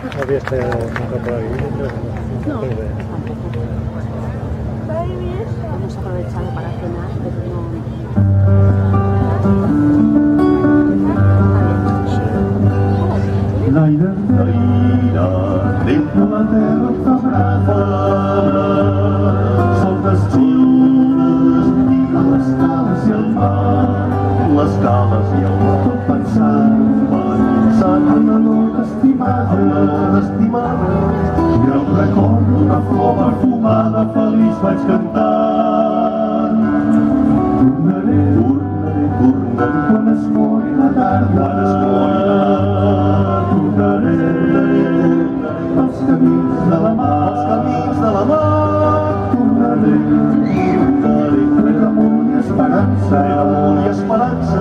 Había estado por ahí. No, hemos aprovechado para cenar, pero no. L'aire dentro la terra febrada, sol d'estius i les cales i el mar, les cales i el mar, tot pensant en l'olor d'estimada, i el record d'una flor perfumada feliç vaig cantar. Tornaré quan es mori la tarda, tornaré als camins de la mar, tornaré ple d'amor i esperança,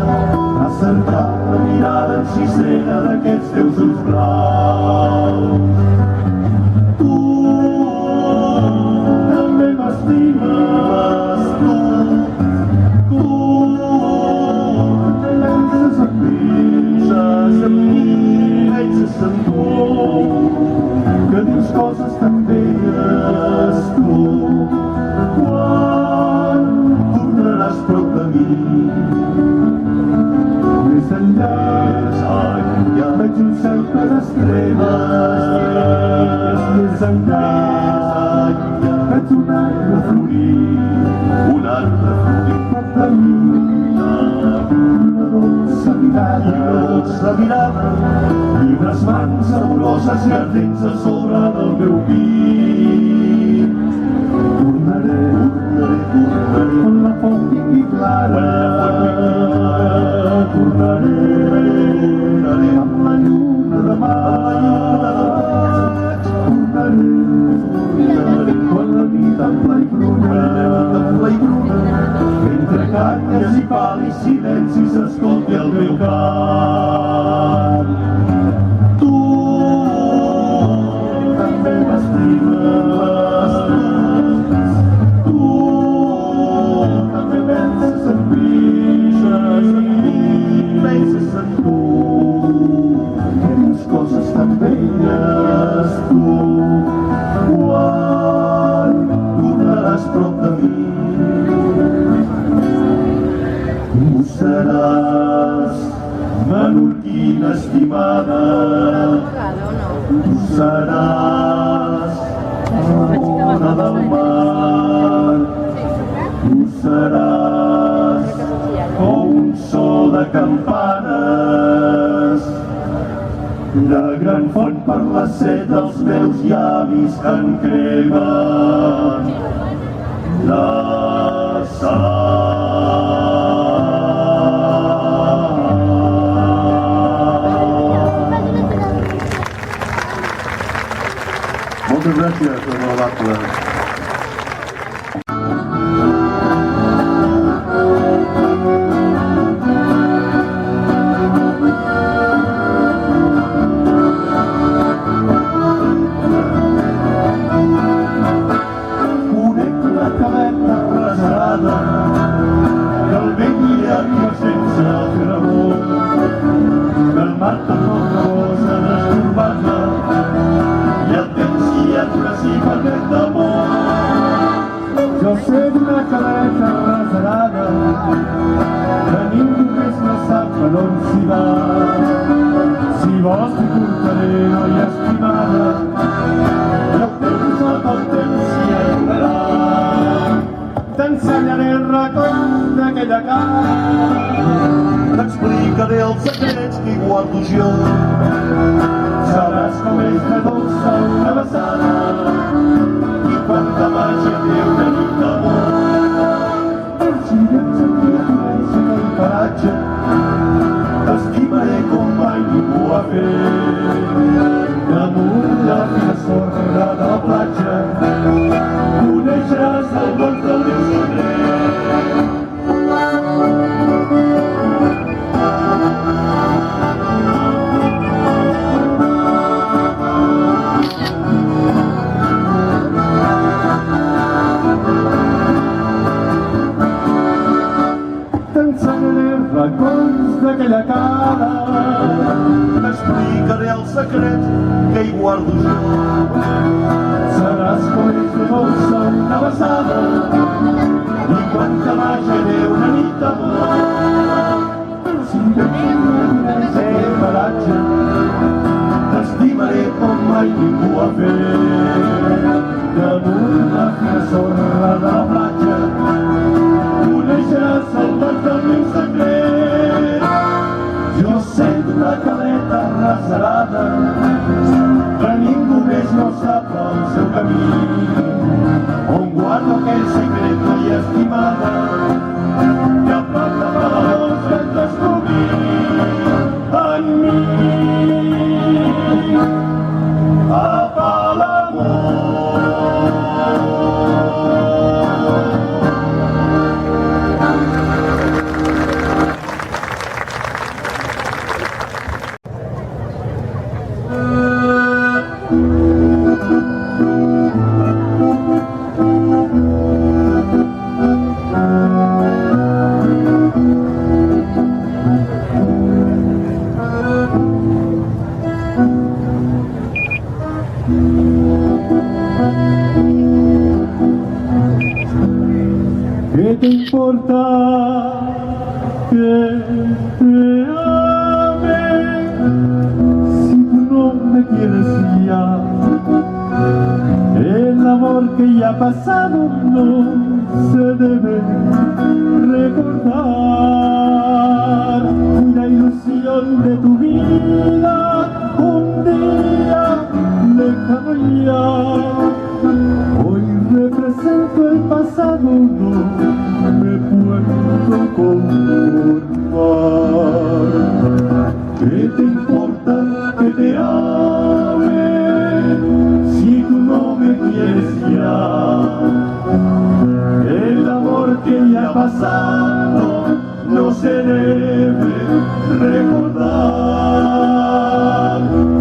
a centrar la mirada hexicera d'aquests teus ulls blaus. Tu també m'estimes, tu penses en tu, que dius coses tan belles, tu. Quan tornaràs prop de mi? Més enllà, veig un cel ple d'estrelles. Més enllà, veig un arbre florit prop de mi. Una dolça mirada, llibres mans amoroses i ardents a sobre del meu pit. Tornaré quan la font vingui clara, tornaré amb la lluna de maig, tornaré quan la nit ampla i bruna, entre canyes i pal i silenci s'escolti el meu cant. Tu també m'estimes, tu també penses en mi, penses en tu, que dius coses tan belles, tu. Quan tornaràs prop de mi? Tu seràs menorquina estimada, tu seràs ona del mar, tu seràs com un so de campanes, la gran font per la set dels meus llavis que en cremen la Moltes gràcies, honorable. Conec la caleta reserada que el vent hi arriba sense cremor, que el mar tampoc no gosa destorbar-la i el temps hi entra si permet d'amor. Jo sé d'una caleta reserada que ningú més no sap per on s'hi va. Si vols t'hi portaré, noia estimada, i el temps s'hi entrarà. T'ensenyaré el racó d'aquella cara, t'explicaré els secrets que hi guardo jo. Sabràs com és de dolça una vessada i quanta màgia té una nit d'amor. Si vens aquí a conèixer aquell paratge, t'estimaré com mai ningú ha fet. Damunt la fina sorra de la platja coneixeràs el món del meu secret. secret que hi guardo jo. Seràs com ells de dolça una besada i quan te imaginaré una nit d'amor. Si em veus aquest paratge t'estimaré com mai ningú ha fet. Damunt la fina sorra de la platja coneixeràs el pas del meu secret. Jo sento una caleta reserada que ningú més no sap el seu camí, on guardo aquell secret mai estimada que pot tapar-los et descobrir en mi. A Palamós. ¿Qué te importa que te ame si tú no me quieres ya? El amor que ya ha pasado no se debe recordar. Una ilusión de tu vida, un día lejano ya. Hoy represento el pasado, no me puedo conformar. ¿Qué te importa que te ame si tú no me quieres ya? El amor que ya ha pasado no se debe recordar.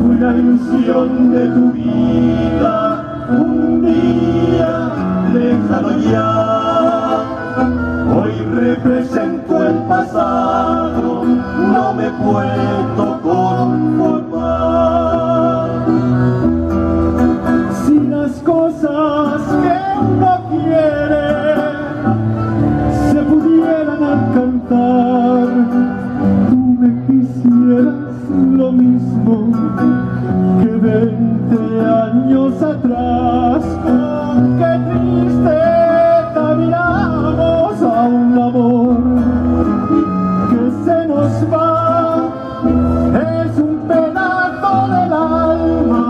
Una ilusión de tu vida, un día lejano ya. Hoy represento el pasado, no me puedo conformar. Si las cosas que uno quiere se pudieran alcanzar, tú me quisieras lo mismo que 20 años atrás. Qué tristeza miramos a un amor que se nos va. Es un pedazo del alma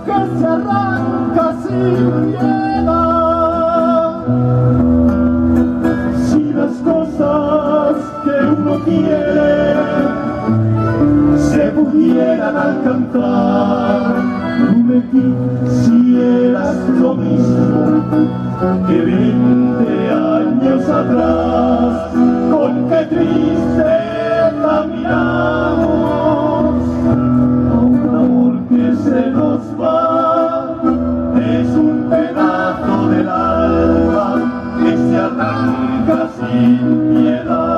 que se arranca sin piedad. Si las cosas que uno quiere se pudieran alcanzar, tú me quisieras lo mismo que 20 años atrás. Con qué tristeza miramos a un amor que se nos va. Es un pedazo del alma que se arranca sin piedad.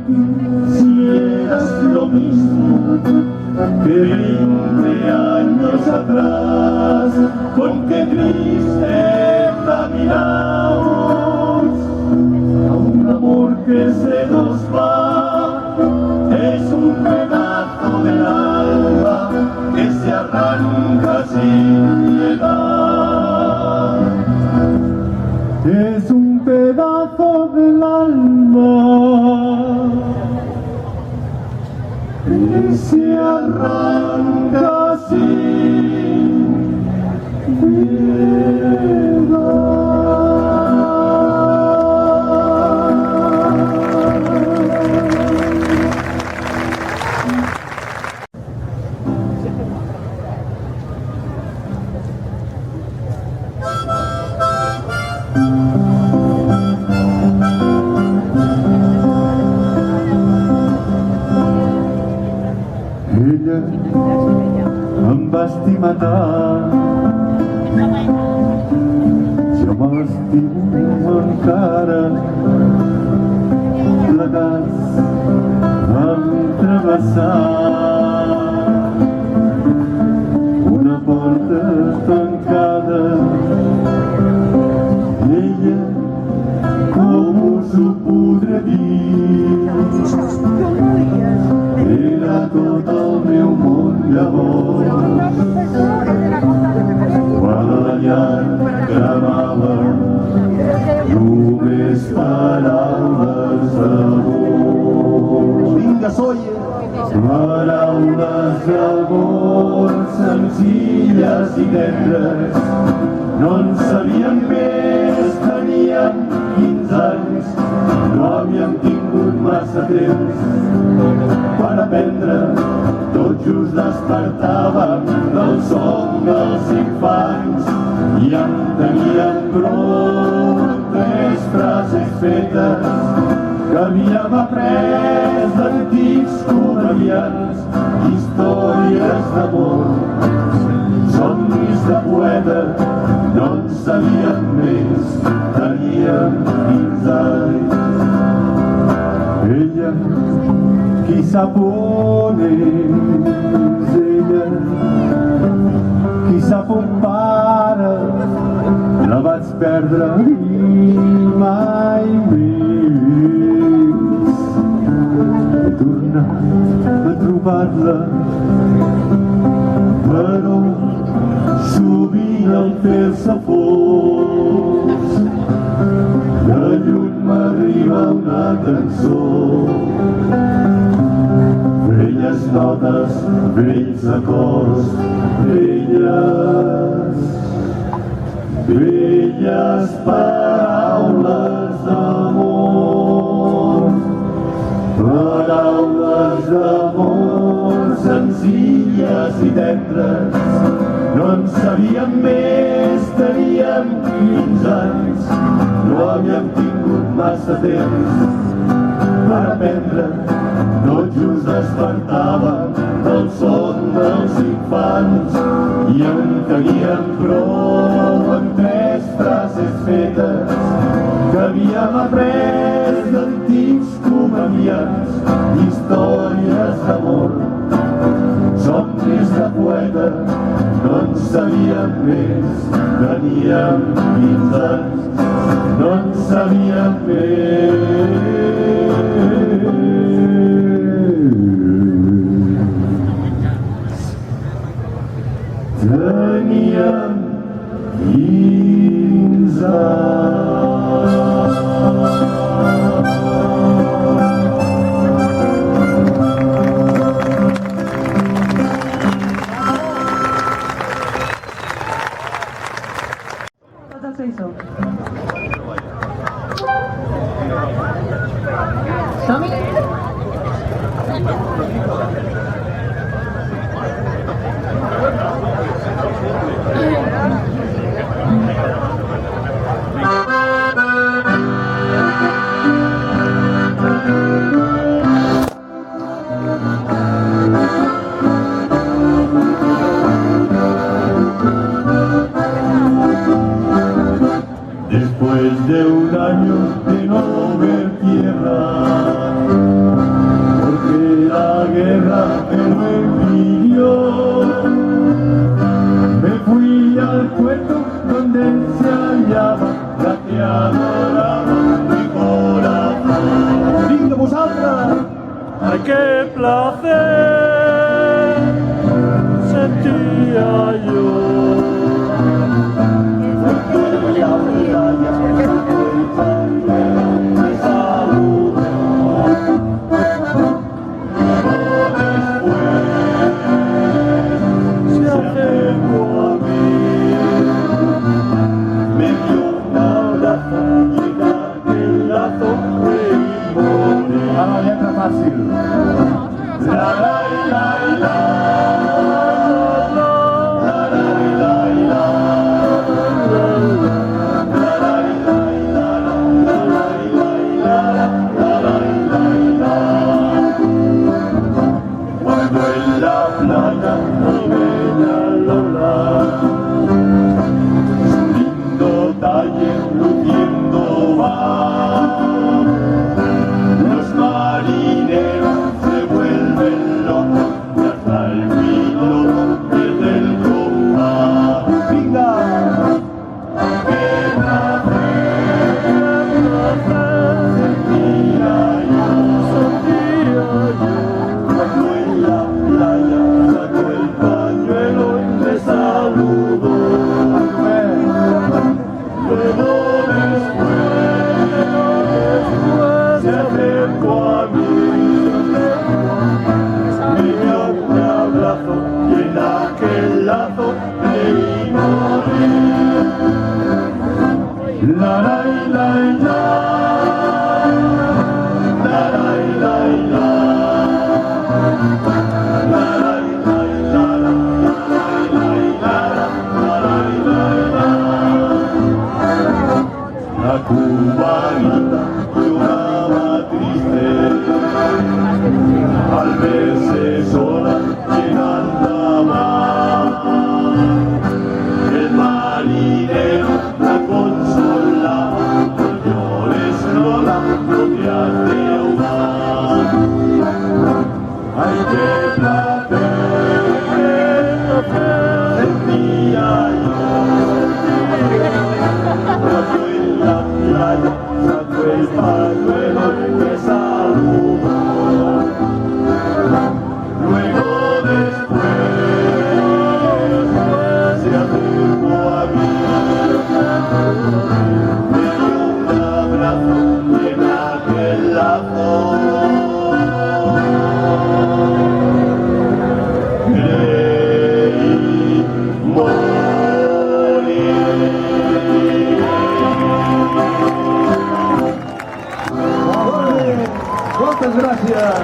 Quisieras lo mismo que 20 años atrás. Con qué tristeza miramos a un amor que se nos va. Es un pedazo del alma que se arranca sin piedad. Es un pedazo del alma que se arranca sin Ella em va estimar tant, jo m'estimo encara, plegats vam travessar una porta tancada. Ella, com us ho podré dir, era tot el meu món llavors, quan a la llar cremava només paraules d'amor. Vinga, Soia! Paraules d'amor senzilles i tendres, no en sabíem més, teníem 15 anys, no havíem tingut massa temps per aprendre, tot just despertàvem del son dels infants i en teníem prou amb 3 frases fetes que havíem après d'antics comedians, històries d'amor, somnis de poeta, no en sabíem més, teníem 15 anys. Ella, qui sap on és ella, qui sap on para, la vaig perdre i mai més he tornat a trobar-la, però sovint al fer-se fos de lluny m'arriba una cançó, velles notes, vells acords, velles paraules d'amor, paraules d'amor senzilles i tendres, no en sabíem més, teníem 15 anys, no havíem tingut massa temps per aprendre, tot just despertàvem del son dels infants i en teníem prou amb 3 frases fetes que havíem après d'antics comedians, històries d'amor, somnis de poeta, no en sabíem més, teníem 15 anys, no en sabíem més. Teníem 15 anys. Después de un año de no ver tierra, porque la guerra me lo impidió, me fui al puerto donde se hallaba la que adoraba mi corazón. ¡Venga, vosaltres! ¡Ay, qué placer sentía yo! Se acercó a mí. La la la la, la la la la, la la la la, la cubanita lloraba triste al verse sola en alta mar. El marinero la consolaba, no llores Lola, no te has de ahogar. Ay, qué placer sentía yo cuando en la playa sacó el pañuelo y me saludó. Luego después se acercó a mí, me dio un abrazo y en aquel lazo creí morir. Muchas gracias.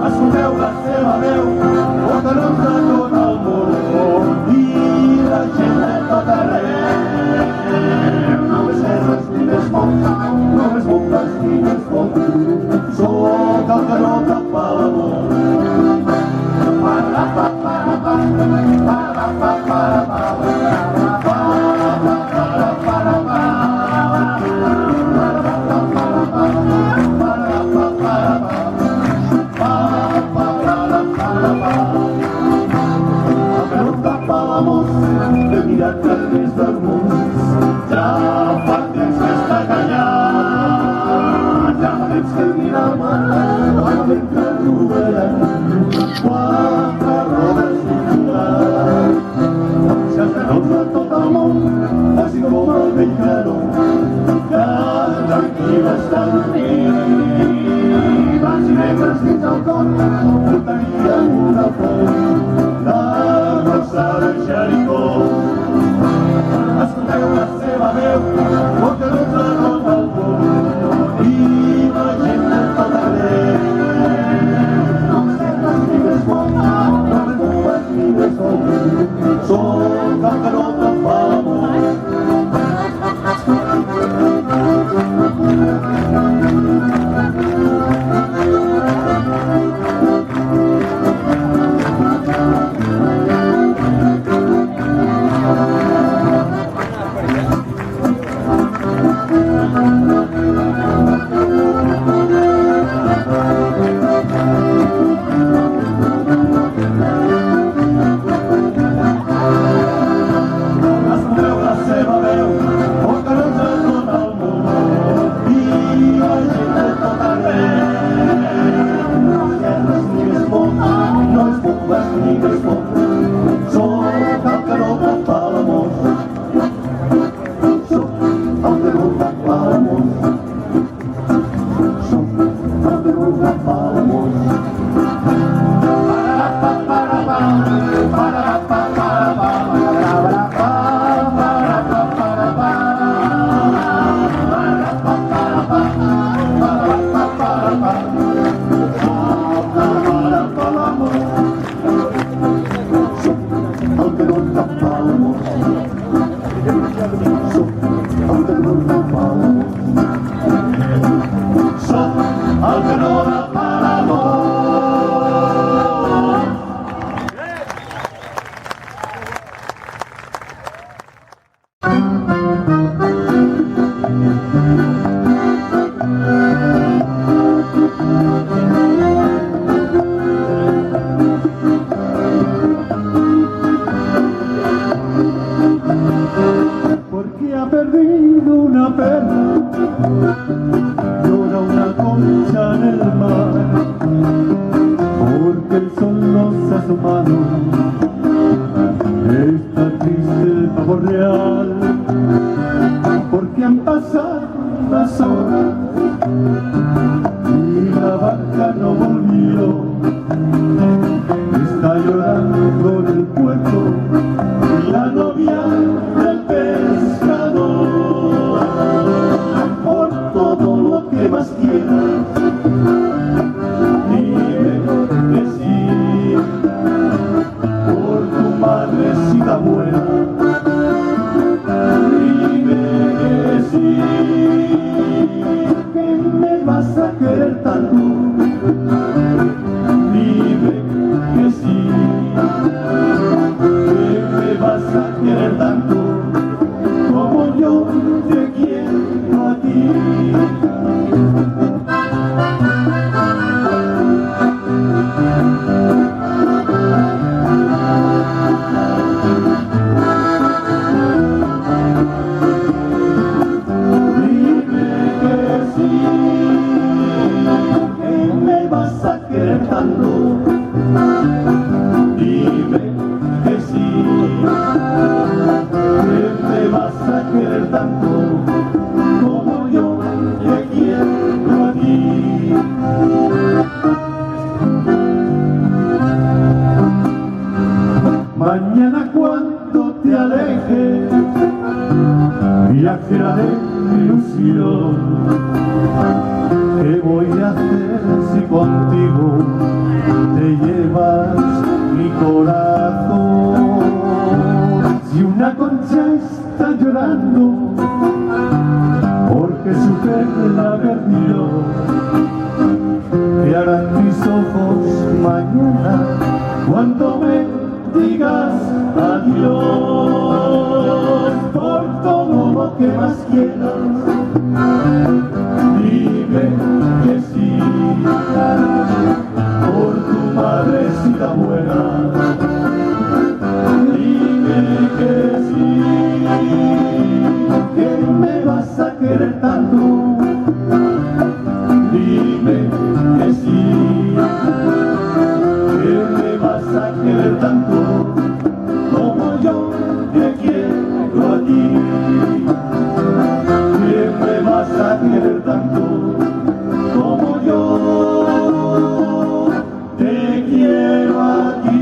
Assumeu la seva veu, poderosa tot el món i la gent de tot arreu. Només terres ni més fonts, només bombes ni més fonts, sóc el que no cap a l'amor. De mirar carrers del món, ja fa temps que està callat, ja fa temps que mira el mar, malament que trobarem quatre rodes circulars. Si els canons de tot el món fossin com el vell canó, que tranquil està dormint, blancs i negres dins el cor, portarien una font de rosa de Jericó. Escolteu la seva veu, poderosa tot el món i la gent de tot arreu. Només terres ni més fonts, només bombes ni més fonts, sóc el que no te'n fa l'amor. Esta triste pavo real, porque han pasado las horas y la barca no volvió. Está llorando en el puerto la novia del pescador. Por todo lo que más quieras, dime que sí. Por tu madrecita buena, dime que sí. Que me vas a querer tanto, dime que sí. Que me vas a querer tanto como yo te quiero a ti. Dime que sí, que me vas a querer tanto como yo te quiero a ti. Mañana cuando te alejes, viajaré de ilusión. ¿Qué voy a hacer si contigo te llevas mi corazón? Si una concha está llorando porque su fe la perdió, ¿qué harán mis ojos mañana cuando me digas adiós? Por todo lo que más quieras, dime que sí. Por tu madrecita buena, dime que sí. Que me vas a querer tanto, dime que sí. Que me vas a querer tanto como yo te quiero a ti. Que me vas a querer tanto como yo te quiero a ti.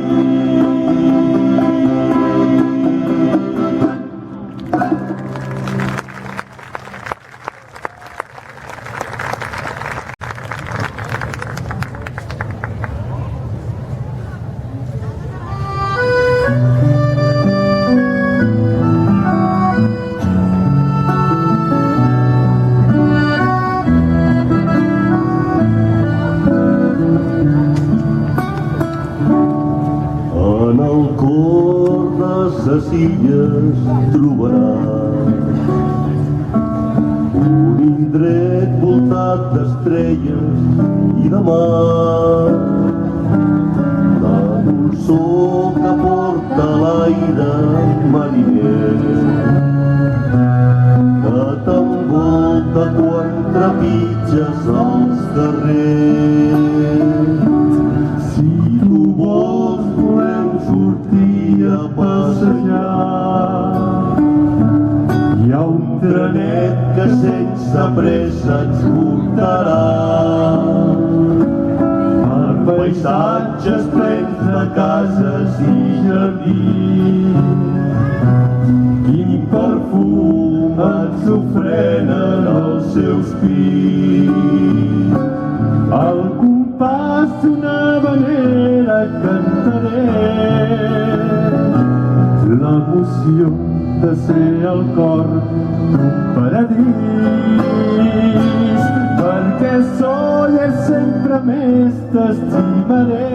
En el cor de ses illes trobaràs un indret voltat d'estrelles i de mar, la dolçor que porta l'aire mariner que t'envolta quan trepitges els carrers. Si tu vols volem sortir a passejar, hi ha un trenet que sense pressa ens portarà per paisatges plens de cases i jardins. Quin perfum ens ofrenen els seus pits. Al compàs d'una habanera cantaré l'emoció de ser el cor d'un paradís, perquè Sóller sempre més t'estimaré.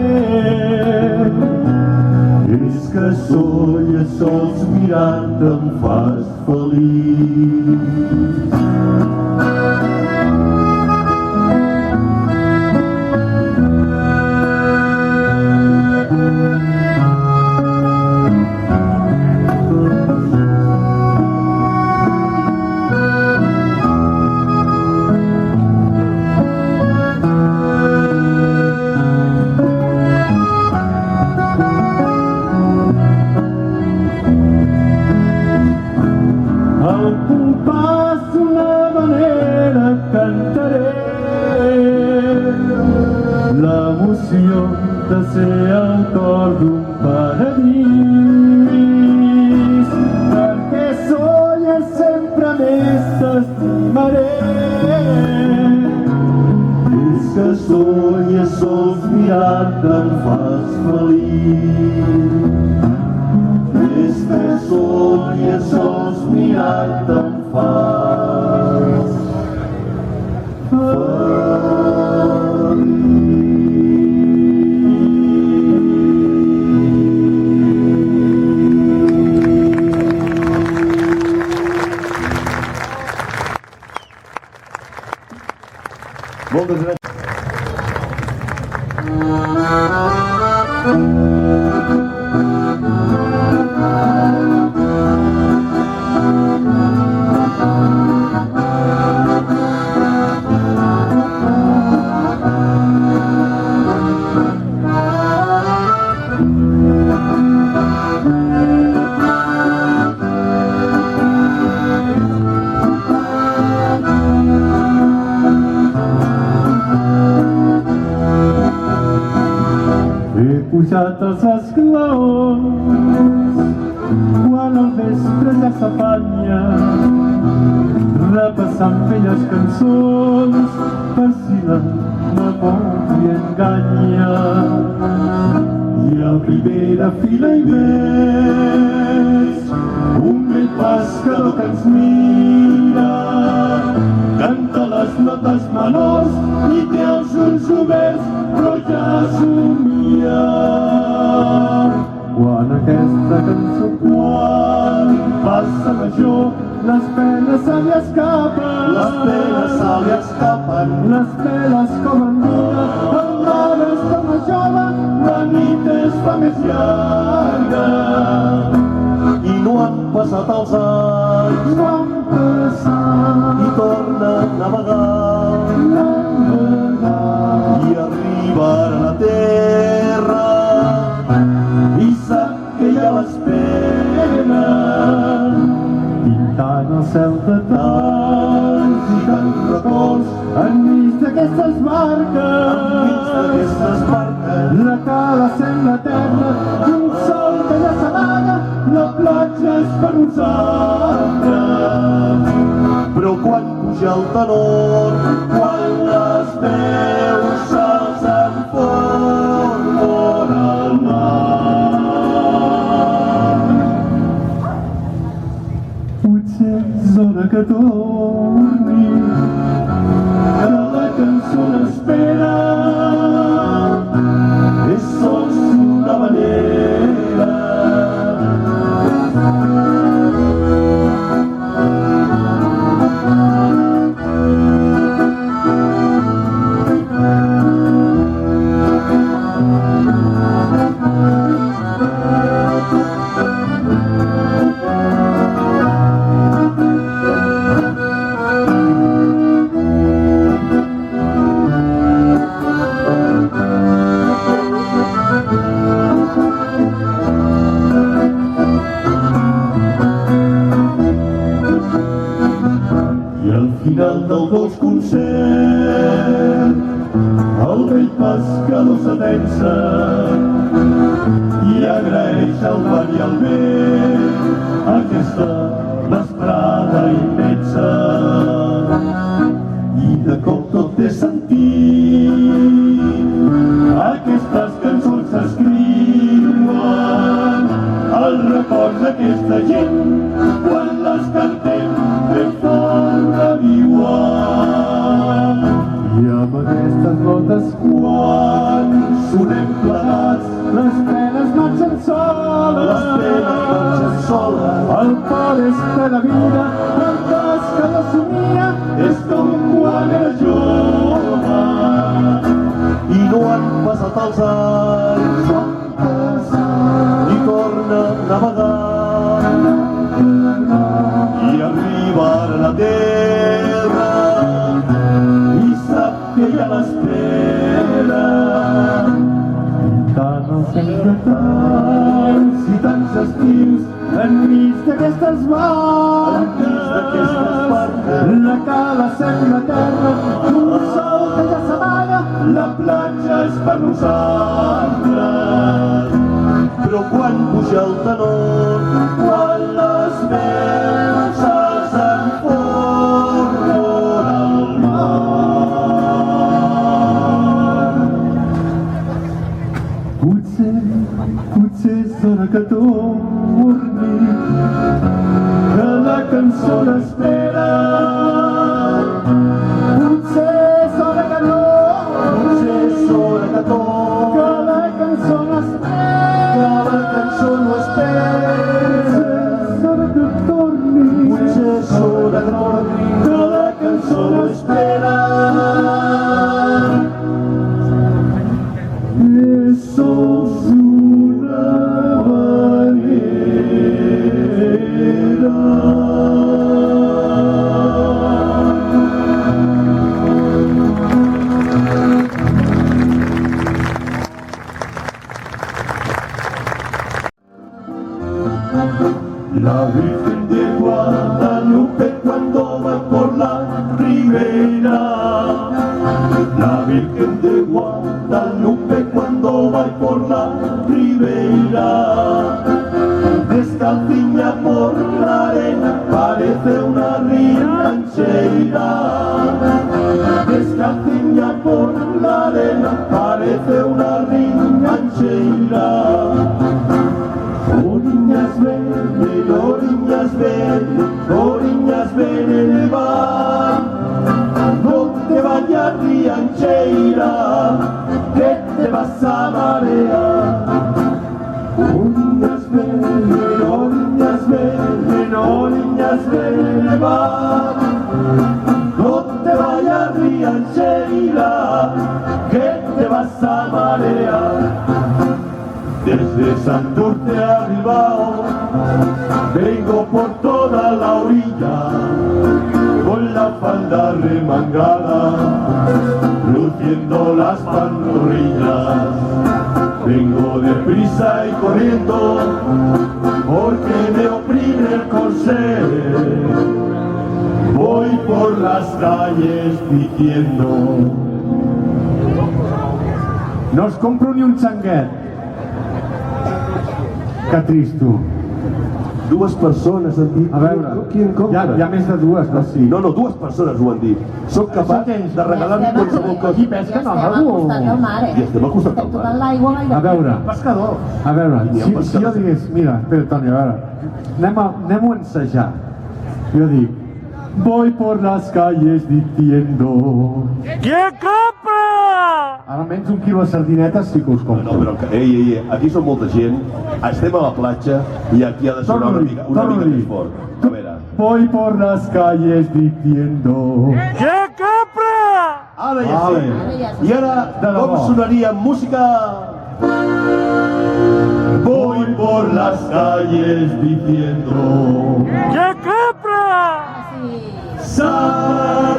És que Sóller sols mirant em fas feliç. Al compàs d'una sonhas sols mirar-te em fas feliç. Des que sonhes sols mirar-te em fas Moltes gràcies. He pujat als esglaons quan al vespre ja s'apanya, repassant velles cançons per si la memòria enganya. I a primera fila hi veig un vell pescador que ens mira, canta les notes menors i té els ulls oberts però ja somia. Quan aquesta cançó, quan passa major, les penes se li escapen. Les penes se li escapen. Les penes com en vida, encara està més jove, la nit es fa més llarga. I no han passat els anys, no han passat, i torna a navegar, i arriba a la terra, i sap que ja l'espera, pintant el cel de tants i tants records enmig d'aquestes barques. La cala sembla terra, un sol que ja s'amaga, la platja és per nosaltres. Però quan puja el tenor, quan les veus s'alcen fort al mar, potser és hora que torni, que la cançó n'espera, és sols una manera. Al final del dolç concert, el vell pescador s'atensa i agraeix al mar i al vent aquesta vesprada immensa. I de cop tot té sentit, aquestes cançons s'escriuen, el record d'aquesta gent, quan les cantem ben fort reviuen. I amb aquestes notes quan sonem plegats, les penes marxen soles. Les penes marxen soles. El cor és ple de vida, el cas que no somia és com quan era jove. I no han passat els anys, i torna a navegar, i arriba a la terra, i sap que ja l'espera. Pintant el cel de tants i tants estius, enmig d'aquestes barques, la cala sembla terra, un sol que ja s'amaga, la platja és per nosaltres. Però quan puja el tenor, quan les veus s'alcen fort al mar, ribera. La Virgen de Guadalupe cuando va por la ribera, descalciña por la arena, parece una riancheira. Descalciña por la arena, parece una riancheira. Oriñas ven el bar, no te vayas riancheira, que te vas a marear. Oriñas ven el bar, no te vayas riancheira, que te vas a marear. Desde Santurce a Bilbao vengo por toda la orilla, con la falda remangada, luciendo las pantorrillas. Vengo deprisa y corriendo, porque me oprime el corsé. Voy por las calles diciendo: No us compro ni un xanguet. Que trist, tu. Dues persones han dit. A veure, qui en compra? hi ha més de dues, no? Sí. No, dues persones ho han dit. Soc capaç de regalar-li qualsevol cosa. Aquí pesquen Estem al algú? costat del mar, I estem al costat del Estem tocant mar. l'aigua gaire. A veure, Pescador. a veure, N'hi ha si jo pescadors. digués, mira, espera, Toni, a veure, anem-ho a ensejar. Jo dic, voy por las calles diciendo... ¿Quién compra? Ara menys un quilo de sardinetes sí que us No, compro. però, ei, aquí som molta gent, estem a la platja i aquí ha de sonar una mica més fort. A veure. Voy por las calles diciendo... ¿Quién compra? Ara ja Vale. sí. I ara, De debò. com sonaria amb música? Voy por las calles diciendo: ¿Quién compra? Sí.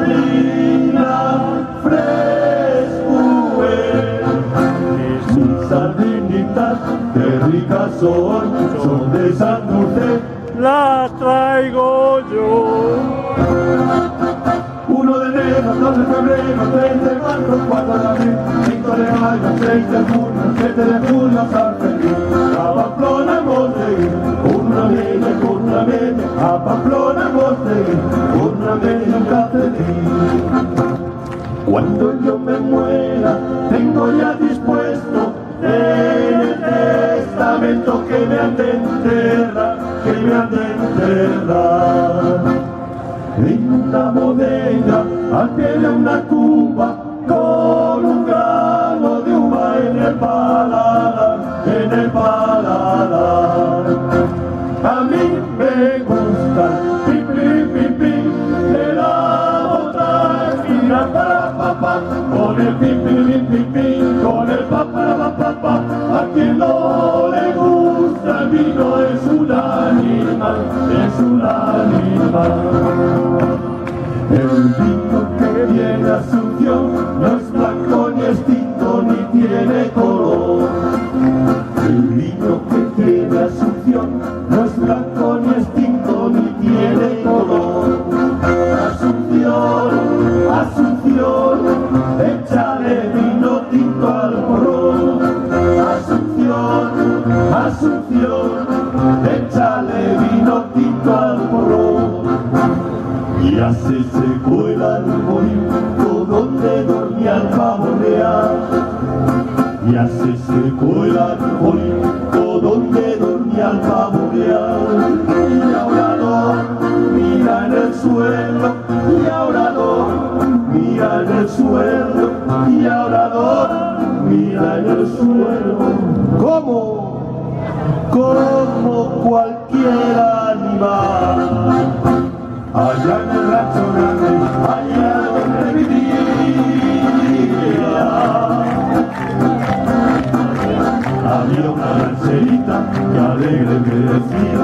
Sardina frescue, mis sardinitas de ricas son de Santurce. La traigo yo. 1 de enero, 2 de febrero, 3 de marzo, 4 de abril, 5 de mayo, 6 de junio, 7 de julio, San Fermín. A Pamplona hemos de ir, una media, a Pamplona hemos de ir, una media, un calcetín. Cuando yo me muera, tengo ya dispuesto en el testamento que me han de enterrar, en una bodega, al pie de una cuba, con un grano de uva en el paladar, A mí me gusta pipi, de la otra esquina para papá, con el pipi, con el papá, a quien no le gusta el vino es un animal. El vino que tiene Asunción no es blanco ni es tinto ni tiene color. El vino que tiene Asunción no es blanco ni es tinto ni tiene color. Asunción, échale vino tinto al porrón. Asunción, échale vino tinto al porrón. Ya se secó el arbolito donde dormía el pavo real. Ya se secó el arbolito donde dormía el pavo real. Y ahora no mira en el suelo, y ahora no mira en el suelo, y ahora no mira en el suelo. Como cualquier animal. Allá en el rancho grande, allá donde vivía, había una rancherita que alegre me decía.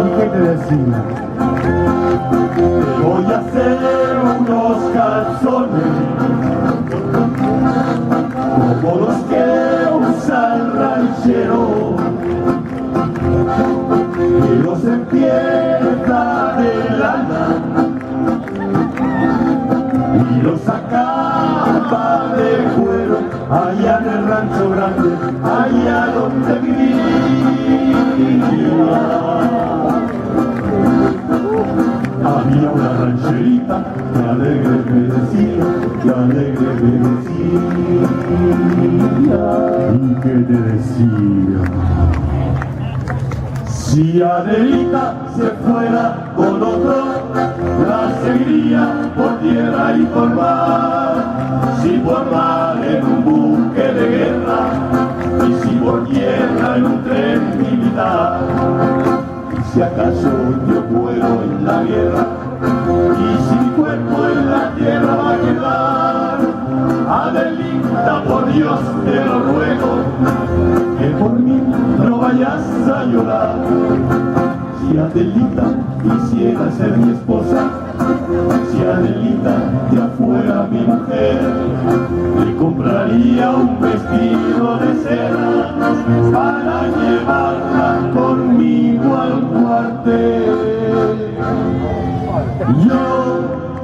¿Y qué te decía? Te voy a hacer unos calzones como los que usa el ranchero, y los empieza y a una rancherita que alegre me decía, que alegre me decía. ¿Y qué te decía? Si Adelita se fuera con otro, la seguiría por tierra y por mar. Si por mar en un buque de guerra, y si por tierra en un tren militar. Si acaso yo muero en la guerra, y si mi cuerpo en la tierra va a quedar, Adelita, por Dios te lo ruego, que por mí no vayas a llorar. Si Adelita quisiera ser mi esposa, si Adelita ya fuera mi mujer, le compraría un vestido de seda para llevarla conmigo al cuartel. Yo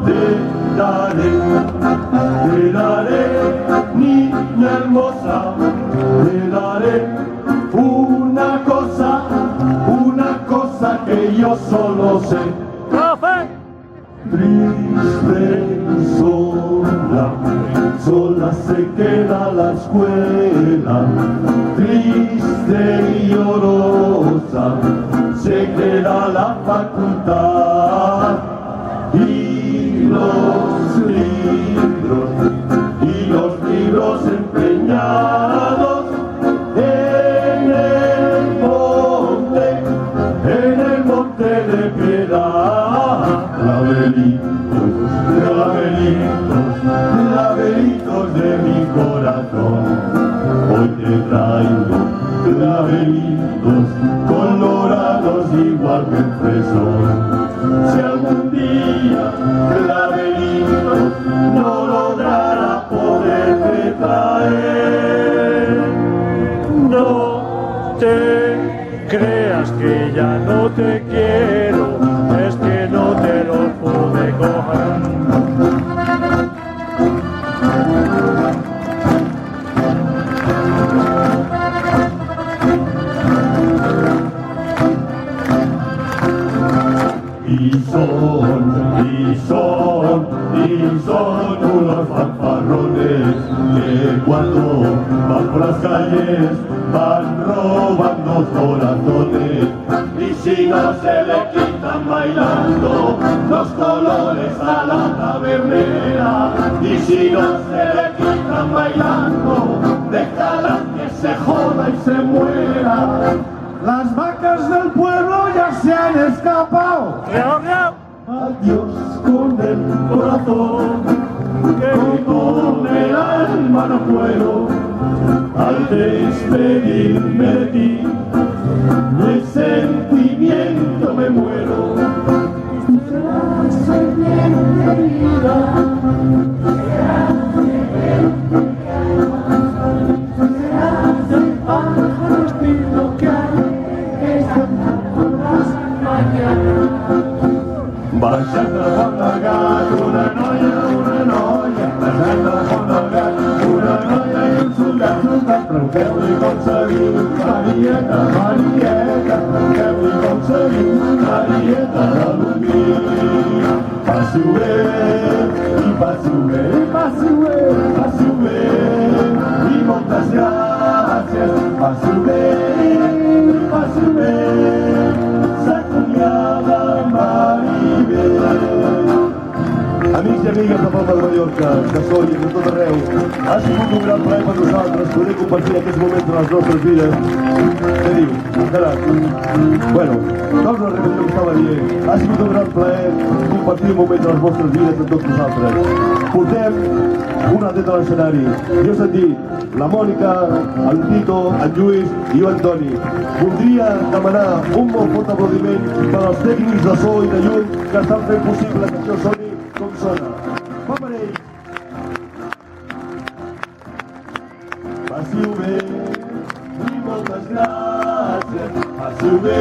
te daré, niña hermosa, te daré una cosa que yo solo sé. ¡Profe! Triste y sola se queda la escuela, triste y llorosa se queda la facultad, y los libros empeñados en el monte de piedad. Laberintos de mi corazón, hoy te traigo laberintos colorados igual que el fresón. Si algún día laberintos no lograra poderte traer, No te creas que ya no te quiero, es que no te lo pude coger. Y son unos fanfarrones que cuando van por las calles van robando corazones, y si no se le quitan bailando los colores a la tabernera, y si no se le quitan bailando, déjala que se joda y se muera. Las vacas del pueblo ya se han escapado. ¡Miau, miau! Adiós con el corazón, que con el alma no puedo. Al despedirme de ti, de sentimiento me muero. Soy bien querida, serás el pájaro espino que hay, por las mañanas. Baixando a Font del Gat, una noia, baixando a Font del Gat, una noia i un soldat, pregunteu-li com se diu, Marieta, pregunteu-li com se diu, Marieta de l'Umbí. Passi-ho bé, i passi-ho bé, passi-ho bé, i moltes gràcies, passi-ho bé, i passi-ho bé, s'acomiada Maribel. Amics i amigues de Palma de Mallorca, que sou de tot arreu, ha sigut un gran plaer per nosaltres poder compartir aquests moments de les nostres vides. Què diu? Carat? Bueno, torno a repetir el que estava dient. Ha sigut un gran plaer compartir moments de les vostres vides amb tots vosaltres. Portem una atleta a l'escenari. Jo us he dit la Mònica, el Tito, en Lluís i jo, Antoni. Voldria demanar un molt fort aplaudiment per als tècnics de so i de llum que estan fent possible que això soni com sona. Va per ells! Passi-ho bé i moltes gràcies. Passi-ho bé